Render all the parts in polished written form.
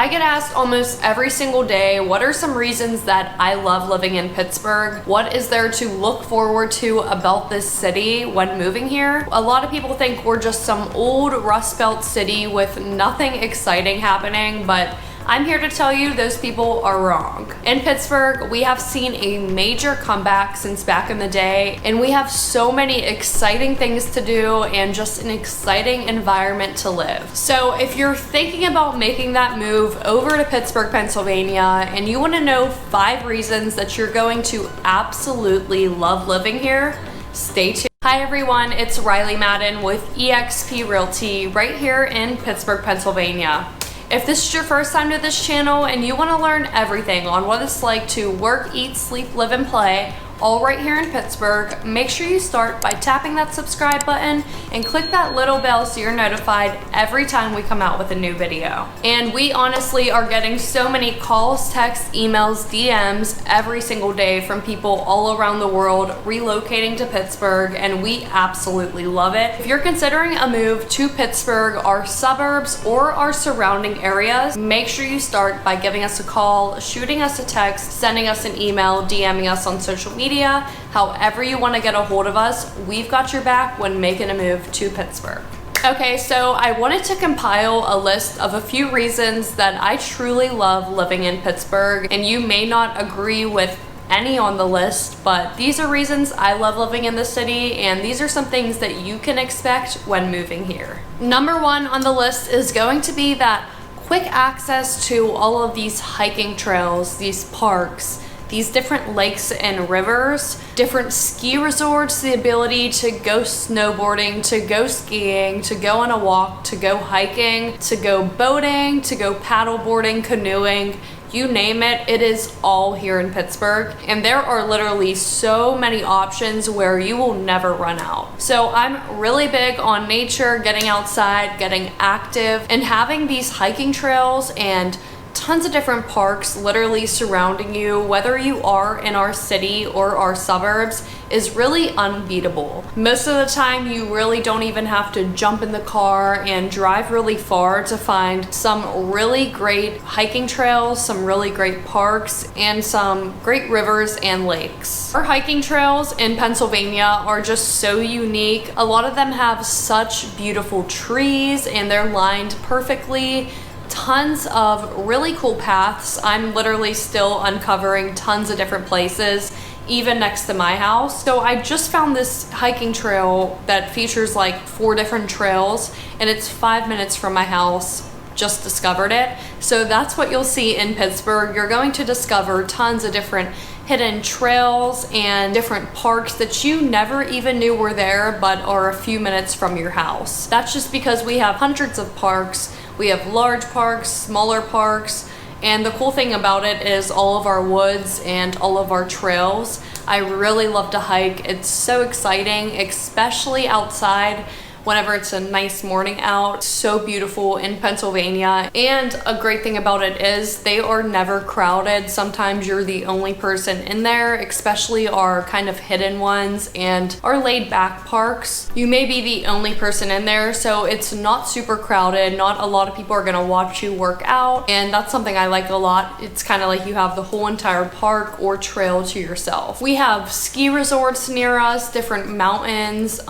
I get asked almost every single day, what are some reasons that I love living in Pittsburgh? What is there to look forward to about this city when moving here? A lot of people think we're just some old Rust Belt city with nothing exciting happening, but I'm here to tell you those people are wrong. In Pittsburgh, we have seen a major comeback since back in the day, and we have so many exciting things to do and just an exciting environment to live. So if you're thinking about making that move over to Pittsburgh, Pennsylvania, and you want to know 5 reasons that you're going to absolutely love living here, stay tuned. Hi everyone, it's Riley Madden with eXp Realty right here in Pittsburgh, Pennsylvania. If this is your first time to this channel and you want to learn everything on what it's like to work, eat, sleep, live, and play, all right here in Pittsburgh, make sure you start by tapping that subscribe button and click that little bell so you're notified every time we come out with a new video. And we honestly are getting so many calls, texts, emails, DMs every single day from people all around the world relocating to Pittsburgh, and we absolutely love it. If you're considering a move to Pittsburgh, our suburbs, or our surrounding areas, make sure you start by giving us a call, shooting us a text, sending us an email, DMing us on social media. However you want to get a hold of us, we've got your back when making a move to Pittsburgh. Okay, so I wanted to compile a list of a few reasons that I truly love living in Pittsburgh, and you may not agree with any on the list, but these are reasons I love living in the city, and these are some things that you can expect when moving here. Number 1 on the list is going to be that quick access to all of these hiking trails, these parks, these different lakes and rivers, different ski resorts, the ability to go snowboarding, to go skiing, to go on a walk, to go hiking, to go boating, to go paddleboarding, canoeing, you name it, it is all here in Pittsburgh. And there are literally so many options where you will never run out. So I'm really big on nature, getting outside, getting active, and having these hiking trails and tons of different parks literally surrounding you, whether you are in our city or our suburbs, is really unbeatable. Most of the time you really don't even have to jump in the car and drive really far to find some really great hiking trails, some really great parks, and some great rivers and lakes. Our hiking trails in Pennsylvania are just so unique. A lot of them have such beautiful trees and they're lined perfectly. Tons of really cool paths. I'm literally still uncovering tons of different places, even next to my house. So I just found this hiking trail that features like 4 different trails, and it's 5 minutes from my house. Just discovered it. So that's what you'll see in Pittsburgh. You're going to discover tons of different hidden trails and different parks that you never even knew were there but are a few minutes from your house. That's just because we have hundreds of parks. We have large parks, smaller parks, and the cool thing about it is all of our woods and all of our trails. I really love to hike. It's so exciting, especially outside whenever it's a nice morning out. It's so beautiful in Pennsylvania. And a great thing about it is they are never crowded. Sometimes you're the only person in there, especially our kind of hidden ones and our laid back parks. You may be the only person in there, so it's not super crowded. Not a lot of people are gonna watch you work out, and that's something I like a lot. It's kind of like you have the whole entire park or trail to yourself. We have ski resorts near us, different mountains.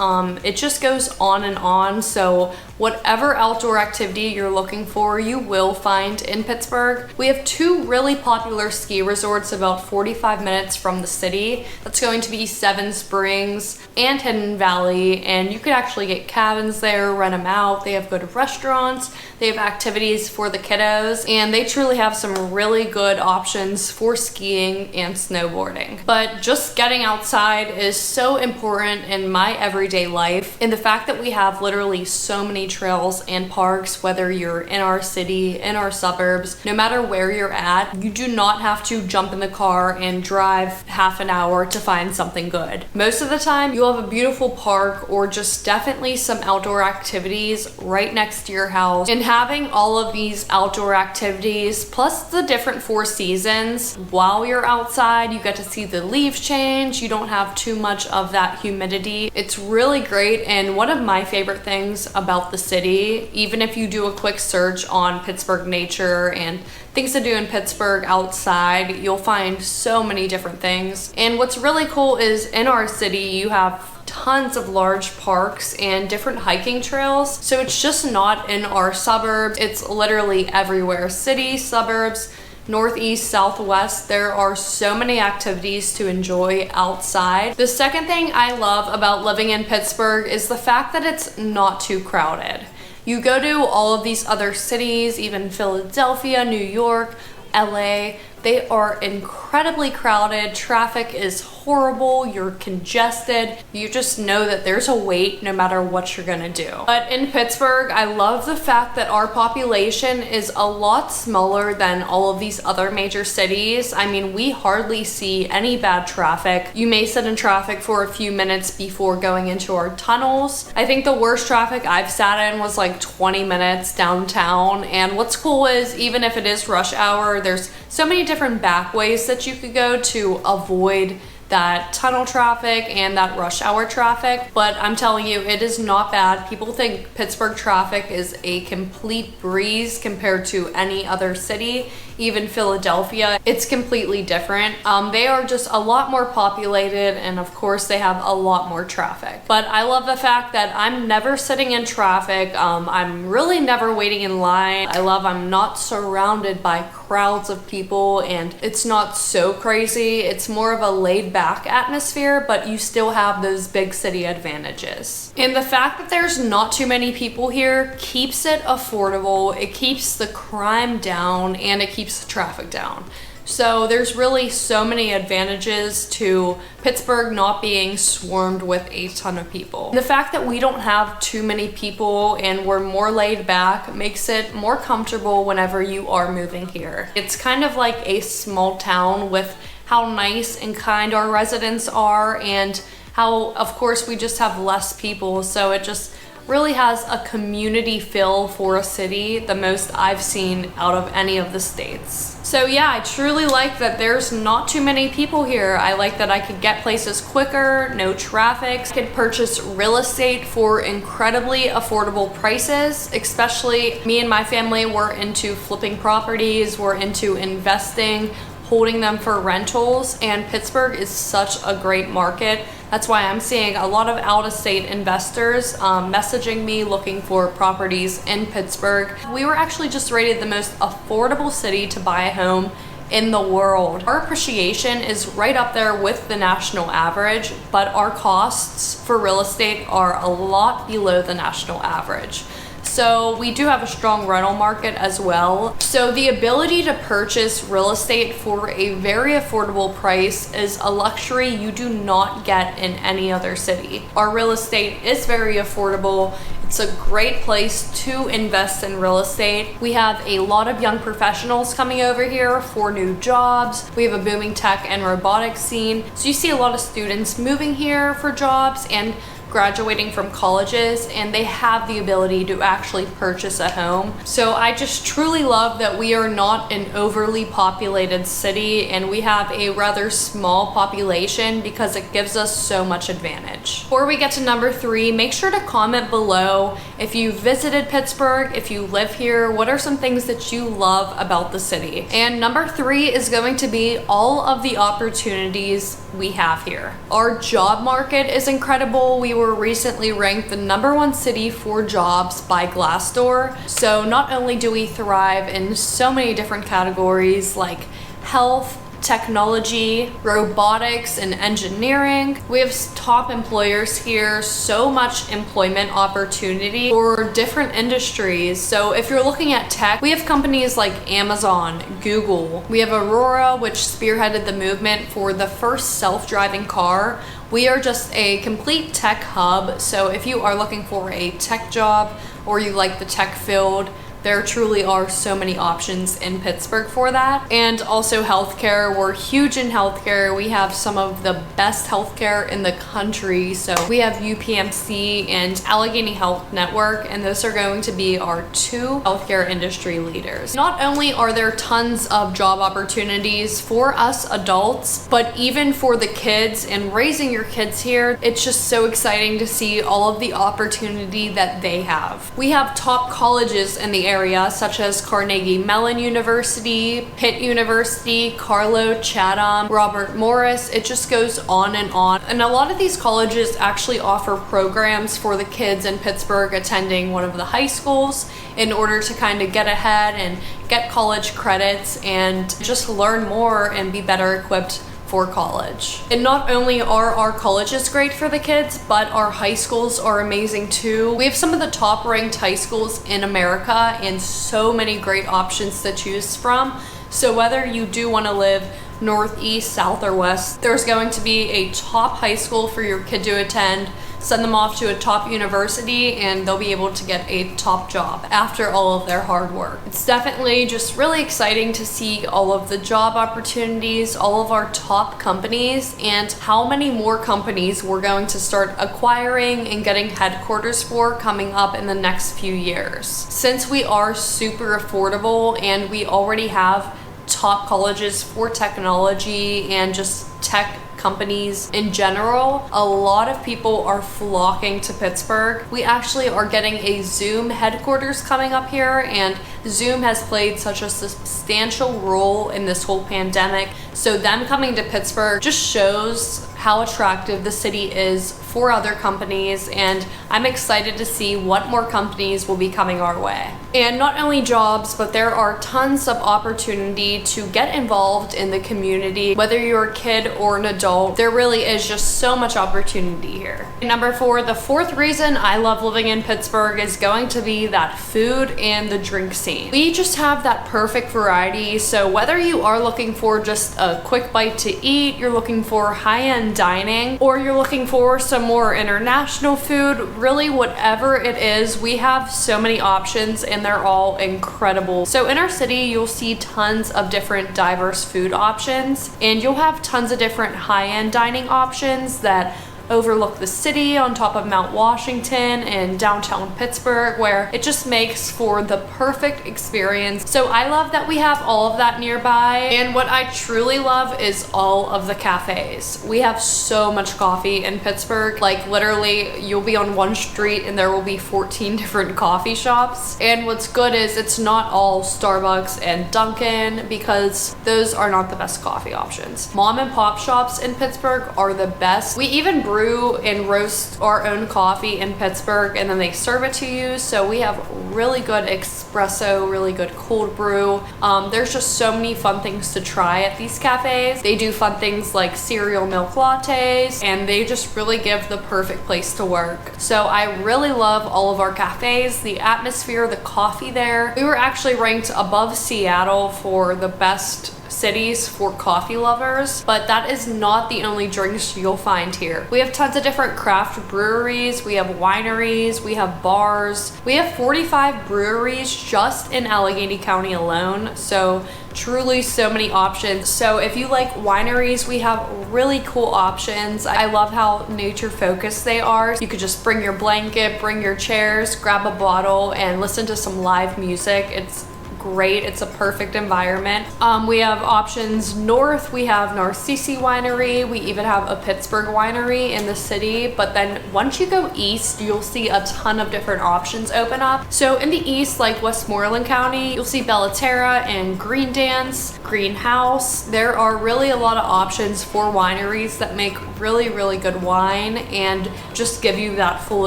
It just goes on and on. So whatever outdoor activity you're looking for, you will find in Pittsburgh. We have 2 really popular ski resorts about 45 minutes from the city. That's going to be Seven Springs and Hidden Valley, and you could actually get cabins there, rent them out. They have good restaurants, they have activities for the kiddos, and they truly have some really good options for skiing and snowboarding. But just getting outside is so important in my everyday life, and the fact that we have literally so many trails and parks, whether you're in our city, in our suburbs, no matter where you're at, you do not have to jump in the car and drive half an hour to find something good. Most of the time, you'll have a beautiful park or just definitely some outdoor activities right next to your house. And having all of these outdoor activities, plus the different 4 seasons, while you're outside, you get to see the leaves change. You don't have too much of that humidity. It's really great, and one of my favorite things about the city. Even if you do a quick search on Pittsburgh nature and things to do in Pittsburgh outside, you'll find so many different things. And what's really cool is in our city, you have tons of large parks and different hiking trails. So it's just not in our suburbs, it's literally everywhere. City, suburbs, northeast, southwest, there are so many activities to enjoy outside. The second thing I love about living in Pittsburgh is the fact that it's not too crowded. You go to all of these other cities, even Philadelphia, New York, LA, they are incredibly crowded. Traffic is horrible, you're congested. You just know that there's a wait no matter what you're gonna do. But in Pittsburgh, I love the fact that our population is a lot smaller than all of these other major cities. I mean, we hardly see any bad traffic. You may sit in traffic for a few minutes before going into our tunnels. I think the worst traffic I've sat in was like 20 minutes downtown. And what's cool is even if it is rush hour, there's so many different back ways that you could go to avoid that tunnel traffic and that rush hour traffic. But I'm telling you, it is not bad. People think Pittsburgh traffic is a complete breeze compared to any other city. Even Philadelphia, it's completely different. They are just a lot more populated, and of course they have a lot more traffic. But I love the fact that I'm never sitting in traffic. I'm really never waiting in line. I'm not surrounded by crowds of people, and it's not so crazy. It's more of a laid back atmosphere, but you still have those big city advantages. And the fact that there's not too many people here keeps it affordable. It keeps the crime down, and it keeps the traffic down. So there's really so many advantages to Pittsburgh not being swarmed with a ton of people. The fact that we don't have too many people and we're more laid back makes it more comfortable whenever you are moving here. It's kind of like a small town with how nice and kind our residents are, and how, of course, we just have less people. So it just really has a community feel for a city, the most I've seen out of any of the states. So yeah, I truly like that there's not too many people here. I like that I could get places quicker, no traffic. I could purchase real estate for incredibly affordable prices, especially me and my family were into flipping properties, we're into investing, holding them for rentals, and Pittsburgh is such a great market. That's why I'm seeing a lot of out-of-state investors messaging me looking for properties in Pittsburgh. We were actually just rated the most affordable city to buy a home in the world. Our appreciation is right up there with the national average, but our costs for real estate are a lot below the national average. So we do have a strong rental market as well. So the ability to purchase real estate for a very affordable price is a luxury you do not get in any other city. Our real estate is very affordable. It's a great place to invest in real estate. We have a lot of young professionals coming over here for new jobs. We have a booming tech and robotics scene. So you see a lot of students moving here for jobs and graduating from colleges, and they have the ability to actually purchase a home. So I just truly love that we are not an overly populated city and we have a rather small population because it gives us so much advantage. Before we get to number 3, make sure to comment below if you visited Pittsburgh, if you live here, what are some things that you love about the city? And number 3 is going to be all of the opportunities we have here. Our job market is incredible. We were recently ranked the #1 city for jobs by Glassdoor. So not only do we thrive in so many different categories like health, technology, robotics, and engineering. We have top employers here, so much employment opportunity for different industries. So if you're looking at tech, we have companies like Amazon, Google. We have Aurora, which spearheaded the movement for the first self-driving car. We are just a complete tech hub. So if you are looking for a tech job or you like the tech field, There truly are so many options in Pittsburgh for that. And also healthcare. We're huge in healthcare. We have some of the best healthcare in the country. So we have UPMC and Allegheny Health Network, and those are going to be our two healthcare industry leaders. Not only are there tons of job opportunities for us adults, but even for the kids and raising your kids here, it's just so exciting to see all of the opportunity that they have. We have top colleges in the area such as Carnegie Mellon University, Pitt University, Carlow, Chatham, Robert Morris. It just goes on and on. And a lot of these colleges actually offer programs for the kids in Pittsburgh attending one of the high schools in order to kind of get ahead and get college credits and just learn more and be better equipped for college. And not only are our colleges great for the kids, but our high schools are amazing too. We have some of the top ranked high schools in America and so many great options to choose from. So whether you do want to live north, east, south, or west, there's going to be a top high school for your kid to attend. Send them off to a top university and they'll be able to get a top job after all of their hard work. It's definitely just really exciting to see all of the job opportunities, all of our top companies, and how many more companies we're going to start acquiring and getting headquarters for coming up in the next few years. Since we are super affordable and we already have top colleges for technology and just tech companies in general, a lot of people are flocking to Pittsburgh. We actually are getting a Zoom headquarters coming up here, and Zoom has played such a substantial role in this whole pandemic. So them coming to Pittsburgh just shows how attractive the city is for other companies, and I'm excited to see what more companies will be coming our way. And not only jobs, but there are tons of opportunity to get involved in the community. Whether you're a kid or an adult, there really is just so much opportunity here. Number 4, the fourth reason I love living in Pittsburgh is going to be that food and the drink scene. We just have that perfect variety, so whether you are looking for just a quick bite to eat, you're looking for high-end dining, or you're looking for some more international food, really whatever it is, we have so many options and they're all incredible. So in our city, you'll see tons of different diverse food options, and you'll have tons of different high-end dining options that overlook the city on top of Mount Washington and downtown Pittsburgh, where it just makes for the perfect experience. So I love that we have all of that nearby. And what I truly love is all of the cafes. We have so much coffee in Pittsburgh. Like literally you'll be on one street and there will be 14 different coffee shops. And what's good is it's not all Starbucks and Dunkin', because those are not the best coffee options. Mom and pop shops in Pittsburgh are the best. We even brew and roast our own coffee in Pittsburgh, and then they serve it to you. So we have really good espresso, really good cold brew. There's just so many fun things to try at these cafes. They do fun things like cereal milk lattes, and they just really give the perfect place to work. So I really love all of our cafes, the atmosphere, the coffee there. We were actually ranked above Seattle for the best cities for coffee lovers, but that is not the only drinks you'll find here. We have tons of different craft breweries, we have wineries, we have bars. We have 45 breweries just in Allegheny County alone, so truly so many options. So if you like wineries, we have really cool options. I love how nature focused they are. You could just bring your blanket, bring your chairs, grab a bottle, and listen to some live music. It's great. It's a perfect environment. We have options north. We have Narcisse Winery. We even have a Pittsburgh winery in the city. But then once you go east, you'll see a ton of different options open up. So in the east, like Westmoreland County, you'll see Bellaterra and Green Dance, Greenhouse. There are really a lot of options for wineries that make really, really good wine and just give you that full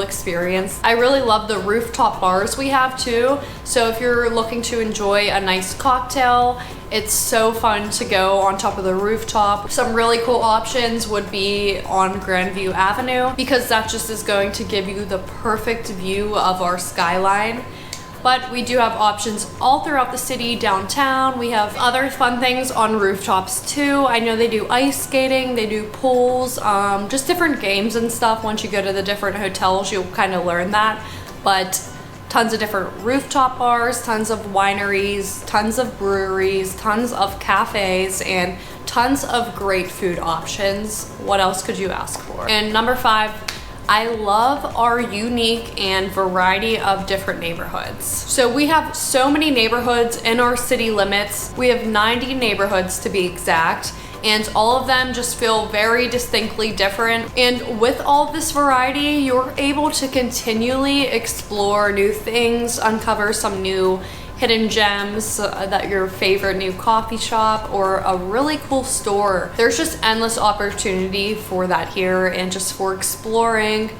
experience. I really love the rooftop bars we have too. So if you're looking to enjoy a nice cocktail, it's so fun to go on top of the rooftop. Some really cool options would be on Grandview Avenue, because that just is going to give you the perfect view of our skyline. But we do have options all throughout the city, downtown. We have other fun things on rooftops too. I know they do ice skating, they do pools, just different games and stuff. Once you go to the different hotels, you'll kind of learn that. But tons of different rooftop bars, tons of wineries, tons of breweries, tons of cafes, and tons of great food options. What else could you ask for? And number 5, I love our unique and variety of different neighborhoods. So we have so many neighborhoods in our city limits. We have 90 neighborhoods to be exact, and all of them just feel very distinctly different. And with all this variety, you're able to continually explore new things, uncover some new hidden gems, that your favorite new coffee shop or a really cool store. There's just endless opportunity for that here, and just for exploring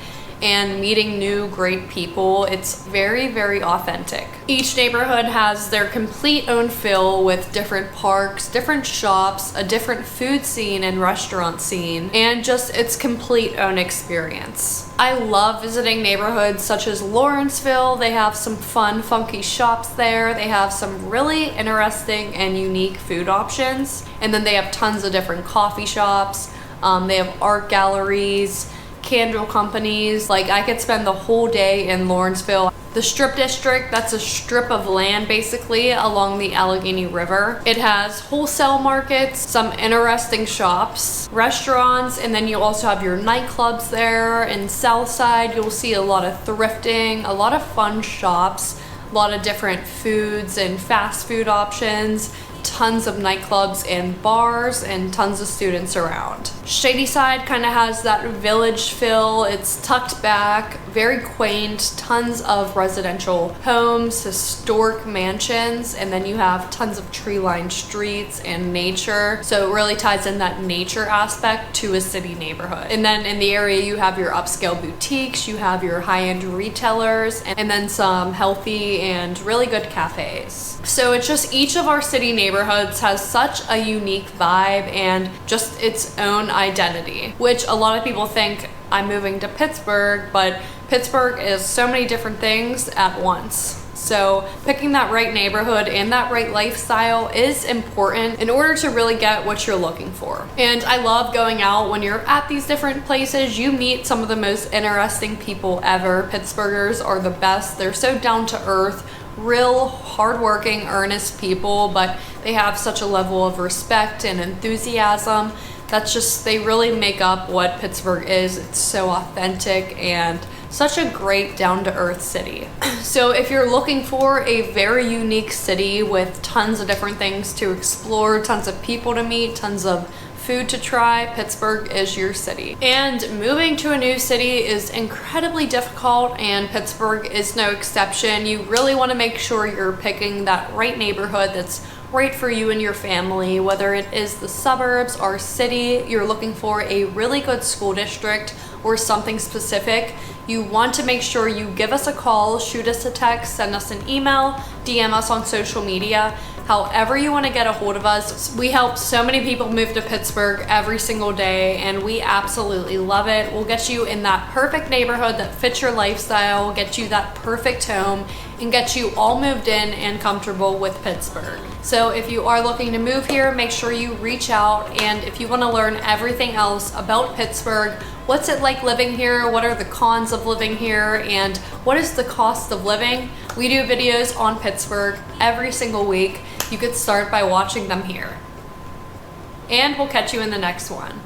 and meeting new great people. It's very, very authentic. Each neighborhood has their complete own feel, with different parks, different shops, a different food scene and restaurant scene, and just its complete own experience. I love visiting neighborhoods such as Lawrenceville. They have some fun, funky shops there. They have some really interesting and unique food options. And then they have tons of different coffee shops. They have art galleries, candle companies. Like, I could spend the whole day in Lawrenceville. The Strip District, that's a strip of land basically along the Allegheny River. It has wholesale markets, some interesting shops, restaurants, and then you also have your nightclubs there. In Southside, you'll see a lot of thrifting, a lot of fun shops, a lot of different foods and fast food options, tons of nightclubs and bars, and tons of students around. Shadyside kind of has that village feel. It's tucked back, very quaint, tons of residential homes, historic mansions, and then you have tons of tree-lined streets and nature. So it really ties in that nature aspect to a city neighborhood. And then in the area, you have your upscale boutiques, you have your high-end retailers, and then some healthy and really good cafes. So it's just each of our city neighborhoods has such a unique vibe and just its own identity, which a lot of people think I'm moving to Pittsburgh, but Pittsburgh is so many different things at once. So picking that right neighborhood and that right lifestyle is important in order to really get what you're looking for. And I love going out. When you're at these different places, you meet some of the most interesting people ever. Pittsburghers are the best. They're so down to earth, real hardworking, earnest people, but they have such a level of respect and enthusiasm. That's just, they really make up what Pittsburgh is. It's so authentic and such a great down-to-earth city. So if you're looking for a very unique city with tons of different things to explore, tons of people to meet, tons of food to try, Pittsburgh is your city. And moving to a new city is incredibly difficult, and Pittsburgh is no exception. You really want to make sure you're picking that right neighborhood that's right for you and your family, whether it is the suburbs or city. You're looking for a really good school district or something specific. You want to make sure you give us a call, shoot us a text, send us an email, DM us on social media. However you want to get a hold of us. We help so many people move to Pittsburgh every single day, and we absolutely love it. We'll get you in that perfect neighborhood that fits your lifestyle, get you that perfect home, and get you all moved in and comfortable with Pittsburgh. So if you are looking to move here, make sure you reach out. And if you want to learn everything else about Pittsburgh, what's it like living here, what are the cons of living here, and what is the cost of living, we do videos on Pittsburgh every single week. You could start by watching them here. And we'll catch you in the next one.